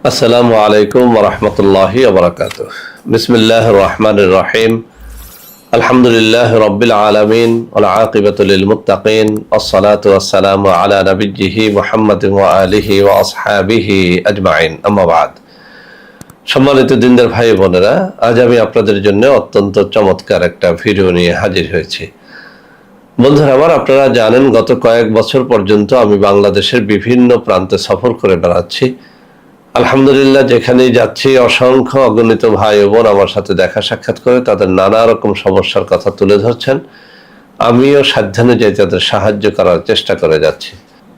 আসসালামু আলাইকুম ওয়া রাহমাতুল্লাহি ওয়া বারাকাতুহু। বিসমিল্লাহির রহমানির রহিম। আলহামদুলিল্লাহি রাব্বিল আলামিন ওয়াল আকিবাতু লিল মুত্তাকিন। আসসালাতু ওয়াসসালামু আলা নাবিয়্যিহি মুহাম্মাদিন ওয়া আলিহি ওয়া আসহাবিহি আজমাইন। আম্মা বাদ। সম্মানিত দিনদার ভাই বোনেরা, আজ আমি আপনাদের জন্য অত্যন্ত চমৎকার একটা ভিডিও নিয়ে হাজির হয়েছি। বন্ধুরা আমার, আপনারা জানেন গত কয়েক বছর পর্যন্ত আমি বাংলাদেশের বিভিন্ন প্রান্তে সফর করে বেড়াচ্ছি। আলহামদুলিল্লাহ, যেখানেই যাচ্ছি অসংখ্য অগণিত ভাই ও বোন আমার সাথে দেখা সাক্ষাৎ করে তাদের নানা রকম সমস্যার কথা তুলে ধরছেন। আমিও সাধ্যানুযায়ী তাদের সাহায্য করার চেষ্টা করে যাচ্ছি।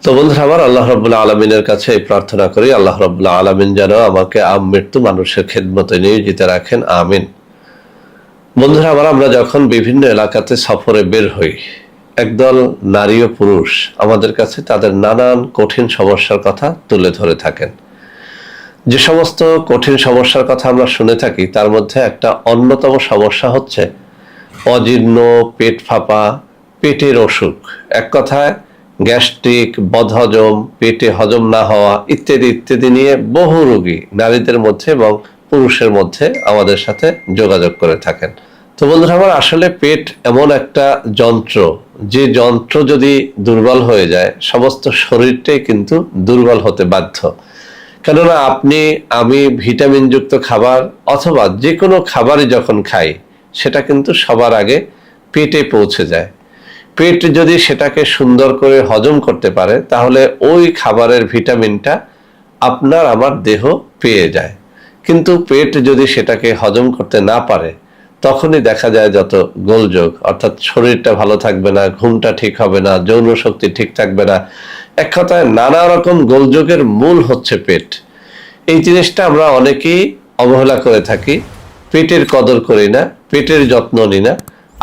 তো বন্ধুরা আমার, আল্লাহ রাব্বুল আলামিনের কাছে এই প্রার্থনা করি, আল্লাহ রাব্বুল আলামিন যেন আমাকে আমৃত্যু মানুষের খেদমতে নিয়োজিত রাখেন, আমিন। বন্ধুরা আমার, আমরা যখন বিভিন্ন এলাকাতে সফরে বের হই, একদল নারী ও পুরুষ আমাদের কাছে তাদের নানান কঠিন সমস্যার কথা তুলে ধরে থাকেন। যে সমস্ত কঠিন সমস্যার কথা আমরা শুনে থাকি তার মধ্যে একটা অন্যতম সমস্যা হচ্ছে অজীর্ণ, পেট ফাঁপা, পেটের অসুখ, এক কথায় গ্যাস্ট্রিক, বদহজম, পেটে হজম না হওয়া ইত্যাদি ইত্যাদি নিয়ে বহু রোগী নারীদের মধ্যে এবং পুরুষের মধ্যে আমাদের সাথে যোগাযোগ করে থাকেন। তো বন্ধুরা আমার, আসলে পেট এমন একটা যন্ত্র, যে যন্ত্র যদি দুর্বল হয়ে যায় সমস্ত শরীরটাই কিন্তু দুর্বল হতে বাধ্য। কেননা আমি ভিটামিনযুক্ত খাবার অথবা যে কোনো খাবারই যখন খাই সেটা কিন্তু সবার আগে পেটে পৌঁছে যায়। পেট যদি সেটাকে সুন্দর করে হজম করতে পারে তাহলে ওই খাবারের ভিটামিনটা আপনার আমার দেহ পেয়ে যায়। কিন্তু পেট যদি সেটাকে হজম করতে না পারে তখনই দেখা যায় যত গোলযোগ, অর্থাৎ শরীরটা ভালো থাকবে না, ঘুমটা ঠিক হবে না, যৌন শক্তি ঠিক থাকবে না। এক কথায় নানা রকম গোলযোগের মূল হচ্ছে পেট। এই জিনিসটা আমরা অনেকেই অবহেলা করে থাকি, পেটের কদর করি না, পেটের যত্ন নিই না।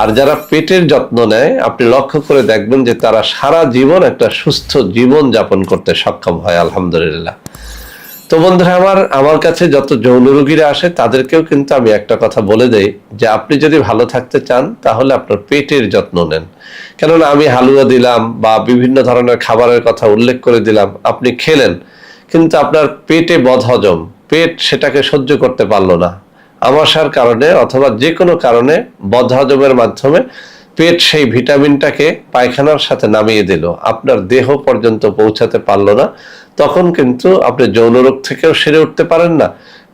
আর যারা পেটের যত্ন নেয় আপনি লক্ষ্য করে দেখবেন যে তারা সারা জীবন একটা সুস্থ জীবন যাপন করতে সক্ষম হয়, আলহামদুলিল্লাহ। তো বন্ধুরা আমার কাছে যত যৌন রোগীরা আসে তাদেরকেও কিন্তু আমি একটা কথা বলে দেই যে আপনি যদি ভালো থাকতে চান তাহলে আপনার পেটের যত্ন নেন। কেননা আমি হালুয়া দিলাম বা বিভিন্ন ধরনের খাবারের কথা উল্লেখ করে দিলাম, আপনি খেলেন, কিন্তু আপনার পেটে বদহজম, পেট সেটাকে সহ্য করতে পারলো না, আমাশার কারণে অথবা যে কোনো কারণে বদহজমের মাধ্যমে পেট সেই ভিটামিনটাকে পায়খানার সাথে নামিয়ে দিল, আপনার দেহ পর্যন্ত পৌঁছাতে পারলো না। তখন কিন্তু আপনি যৌন রোগ থেকেও সেরে উঠতে পারেন না,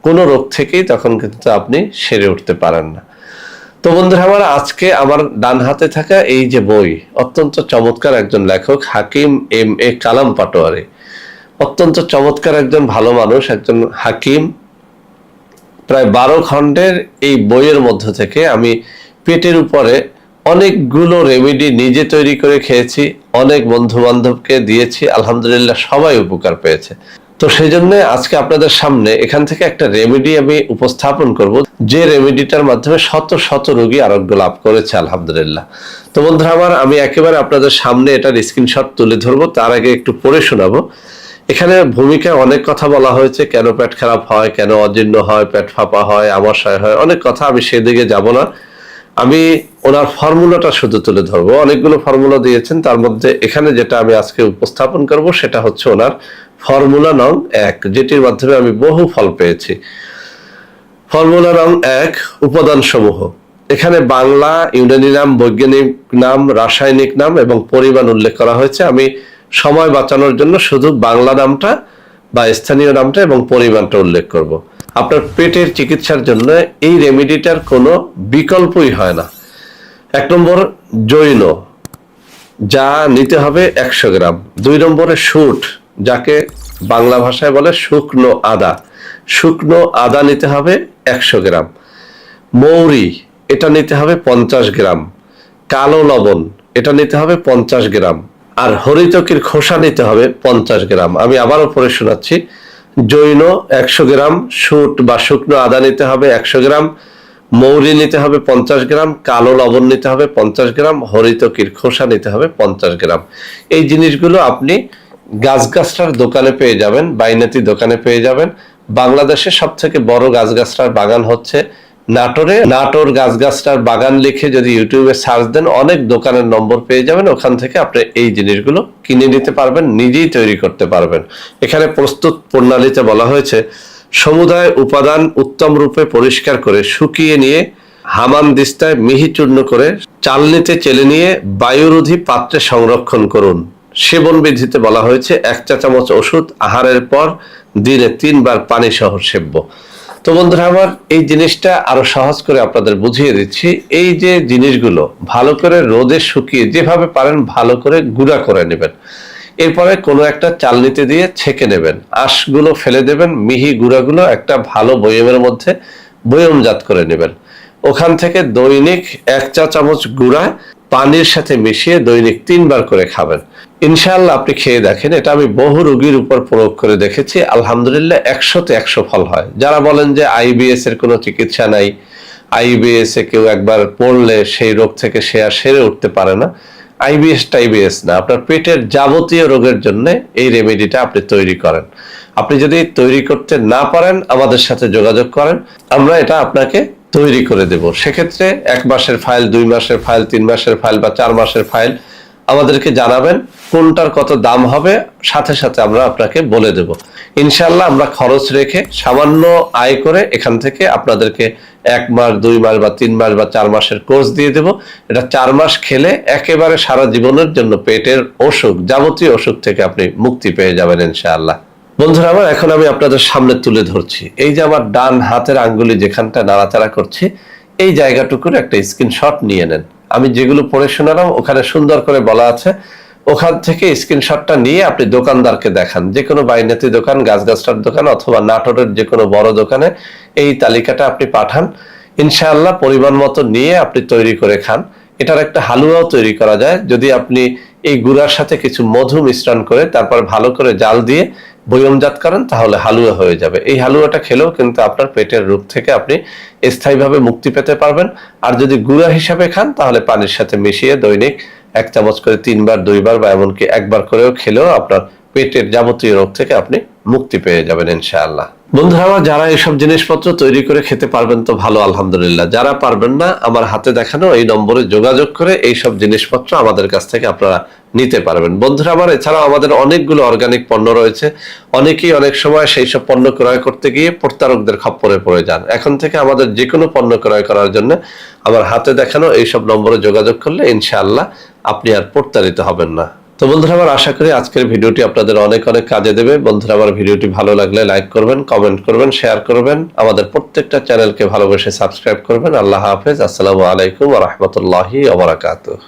কোনো রোগ থেকেই তখন কিন্তু আপনি সেরে উঠতে পারেন না। তো বন্ধুরা আমার, আজকে আমার ডান হাতে থাকা এই যে বই, অত্যন্ত চমৎকার একজন লেখক হাকিম M.A. কালাম পাটোয়ারি, অত্যন্ত চমৎকার একজন ভালো মানুষ, একজন হাকিম। প্রায় 12 খণ্ডের এই বইয়ের মধ্য থেকে আমি পেটের উপরে অনেকগুলো রেমেডি নিজে তৈরি করে খেয়েছি, অনেক বন্ধু বান্ধবকে দিয়েছি, আলহামদুলিল্লাহ সবাই উপকার পেয়েছে। তো সেই জন্য আজকে আপনাদের সামনে এখান থেকে একটা রেমেডি আমি উপস্থাপন করব, যে রেমেডিটার মাধ্যমে শত শত রোগী আরোগ্য লাভ করেছে, আলহামদুলিল্লাহ। তো বন্ধুরা আমার, আমি একেবারে আপনাদের সামনে এটার স্ক্রিনশট তুলে ধরবো, তার আগে একটু পড়ে শোনাবো। এখানে ভূমিকায় অনেক কথা বলা হয়েছে, কেন পেট খারাপ হয়, কেন অজীর্ণ হয়, পেট ফাঁপা হয়, আমাশয় হয়, অনেক কথা, আমি সেদিকে যাব না। আমি ওনার ফর্মুলাটা শুধু তুলে ধরবো। অনেকগুলো ফর্মুলা দিয়েছেন, তার মধ্যে এখানে যেটা আমি আজকে উপস্থাপন করব সেটা হচ্ছে ওনার ফর্মুলা নং 1, যেটির মাধ্যমে আমি বহু ফল পেয়েছি। ফর্মুলা নং 1, উপাদান সমূহ। এখানে বাংলা, ইউনানি নাম, বৈজ্ঞানিক নাম, রাসায়নিক নাম এবং পরিমাণ উল্লেখ করা হয়েছে। আমি সময় বাঁচানোর জন্য শুধু বাংলা নামটা বা স্থানীয় নামটা এবং পরিমাণটা উল্লেখ করব। আপনার পেটের চিকিৎসার জন্য এই রেমেডিটার কোনো বিকল্পই হয় না। 1 নম্বর জৈন, যা নিতে হবে 100 গ্রাম। 2 নম্বরে শুট, যাকে বাংলা ভাষায় বলে শুকনো আদা, শুকনো আদা নিতে হবে 100 গ্রাম। মৌরি, এটা নিতে হবে 50 গ্রাম। কালো লবণ, এটা নিতে হবে 50 গ্রাম। আর হরিতকির খোসা নিতে হবে 50 গ্রাম। আমি আবারও পড়ে শোনাচ্ছি। জৈন 100 গ্রাম, শুট বা শুকনো আদা নিতে হবে 100 গ্রাম, মৌরি নিতে হবে 50 গ্রাম, কালো লবণ নিতে হবে 50 গ্রাম, হরিতকির খোসা নিতে হবে 50 গ্রাম। এই জিনিসগুলো আপনি গাছগাছরার দোকানে পেয়ে যাবেন, বাইনাতি দোকানে পেয়ে যাবেন। বাংলাদেশের সব থেকে বড় গাছগাছরার বাগান হচ্ছে নাটোরে। নাটোর গাছগাছরার বাগান লিখে যদি ইউটিউবে সার্চ দেন অনেক দোকানের নম্বর পেয়ে যাবেন, ওখান থেকে আপনি এই জিনিসগুলো কিনে নিতে পারবেন, নিজেই তৈরি করতে পারবেন। এখানে প্রস্তুত প্রণালীতে বলা হয়েছে সমুদায় উপাদান উত্তম রূপে পরিষ্কার করে শুকিয়ে নিয়ে হামানদিস্তায় মিহি চূর্ণ করে চালনিতে চেলে নিয়ে বায়ুরোধী পাত্রে সংরক্ষণ করুন। সেবন বিধিতে বলা হয়েছে 1 চা চামচ ওষুধ আহারের পর দিনে 3 বার পানি সহ সেব্য। তো বন্ধুরা আমার, এই জিনিসটা আরো সহজ করে আপনাদের বুঝিয়ে দিচ্ছি। এই যে জিনিসগুলো ভালো করে রোদে শুকিয়ে যেভাবে পারেন ভালো করে গুঁড়া করে নেবেন। এরপরে কোনো একটা চালনিতে দিয়ে ছেঁকে নেবেন, আঁশগুলো ফেলে দেবেন, মিহি গুঁড়াগুলো একটা ভালো বয়মের মধ্যে বয়মজাত করে নেবেন। ওখান থেকে দৈনিক 1 চা চামচ গুঁড়া পানির সাথে মিশিয়ে দৈনিক 3 বার করে খাবেন। ইনশাআল্লাহ আপনি খেয়ে দেখেন, এটা আমি বহু রোগীর উপর প্রয়োগ করে দেখেছি, আলহামদুলিল্লাহ 100তে 100 ফল হয়। যারা বলেন যে আইবিএস এর কোনো চিকিৎসা নাই, আইবিএস এ কেউ একবার পড়লে সেই রোগ থেকে সে আর সেরে উঠতে পারে না, আইবিএস না, আপনার পেটের যাবতীয় রোগের জন্য এই রেমেডিটা আপনি তৈরি করেন। আপনি যদি তৈরি করতে না পারেন আমাদের সাথে যোগাযোগ করেন, আমরা এটা আপনাকে তৈরি করে দেব। সেক্ষেত্রে 1 মাসের ফাইল, 2 মাসের ফাইল, 3 মাসের ফাইল বা 4 মাসের ফাইল আমাদেরকে জানাবেন, কোনটার কত দাম হবে সাথে সাথে আমরা আপনাকে বলে দেব। ইনশাআল্লাহ আমরা খরচ রেখে সামান্য আয় করে এখান থেকে আপনাদেরকে 1 মাস, 2 মাস বা 3 মাস বা 4 মাসের কোর্স দিয়ে দেব। এটা 4 মাস খেলে একেবারে সারা জীবনের জন্য পেটের অসুখ, যাবতীয় অসুখ থেকে আপনি মুক্তি পেয়ে যাবেন ইনশাআল্লাহ। বন্ধুরা আমার, এখন আমি আপনাদের সামনে তুলে ধরছি, এই যে আমার ডান হাতের আঙ্গুলি যেখানটা নাড়াচাড়া করছি, এই জায়গাটুকুর একটা স্ক্রিনশট নিয়ে নেন। আমি যেগুলো পড়ে শোনালাম ওখানে সুন্দর করে বলা আছে, ওখান থেকে স্ক্রিনশটটা নিয়ে আপনি দোকানদারকে দেখান, যে কোনো বাইনাতি দোকান, গাছগাছটার দোকান অথবা নাটোরের যে কোনো বড় দোকানে এই তালিকাটা আপনি পাঠান। ইনশাআল্লাহ পরিমাণ মতো নিয়ে আপনি তৈরি করে খান। এটার একটা হালুয়াও তৈরি করা যায়, যদি আপনি এই গুঁড়ার সাথে কিছু মধু মিশ্রণ করে তারপর ভালো করে জাল দিয়ে বয়মজাত করেন, তাহলে হালুয়া হয়ে যাবে। এই হালুয়াটা খেলেও কিন্তু আপনার পেটের রোগ থেকে আপনি স্থায়ীভাবে মুক্তি পেতে পারবেন। আর যদি গুঁড়া হিসাবে খান তাহলে পানির সাথে মিশিয়ে দৈনিক 1 চামচ করে 3 বার, 2 বার বা এমনকি 1 বার করেও খেলেও আপনার পেটের যাবতীয় রোগ থেকে আপনি মুক্তি পেয়ে যাবেন ইনশাআল্লাহ। বন্ধুরা আমার, যারা এইসব জিনিসপত্র তৈরি করে খেতে পারবেন তো ভালো, আলহামদুলিল্লাহ। যারা পারবেন না, আমার হাতে দেখানো এই নম্বরে যোগাযোগ করে এইসব জিনিসপত্র আমাদের কাছ থেকে আপনারা নিতে পারবেন। বন্ধুরা আমার, এছাড়াও আমাদের অনেকগুলো অর্গানিক পণ্য রয়েছে। অনেকেই অনেক সময় সেই সব পণ্য ক্রয় করতে গিয়ে প্রতারকদের খপ্পরে পড়ে যান। এখন থেকে আমাদের যে কোনো পণ্য ক্রয় করার জন্য আমার হাতে দেখানো এইসব নম্বরে যোগাযোগ করলে ইনশাআল্লাহ আপনি আর প্রতারিত হবেন না। তো বন্ধুরা আমার, আশা করি আজকের ভিডিওটি আপনাদের অনেক অনেক কাজে দেবে। বন্ধুরা আমার, ভিডিওটি ভালো লাগলে লাইক করবেন, কমেন্ট করবেন, শেয়ার করবেন, আমাদের প্রত্যেকটা চ্যানেলকে ভালোবেসে সাবস্ক্রাইব করবেন। আল্লাহ হাফেজ। আসসালামু আলাইকুম ওয়া রাহমাতুল্লাহি ওয়া বারাকাতুহু।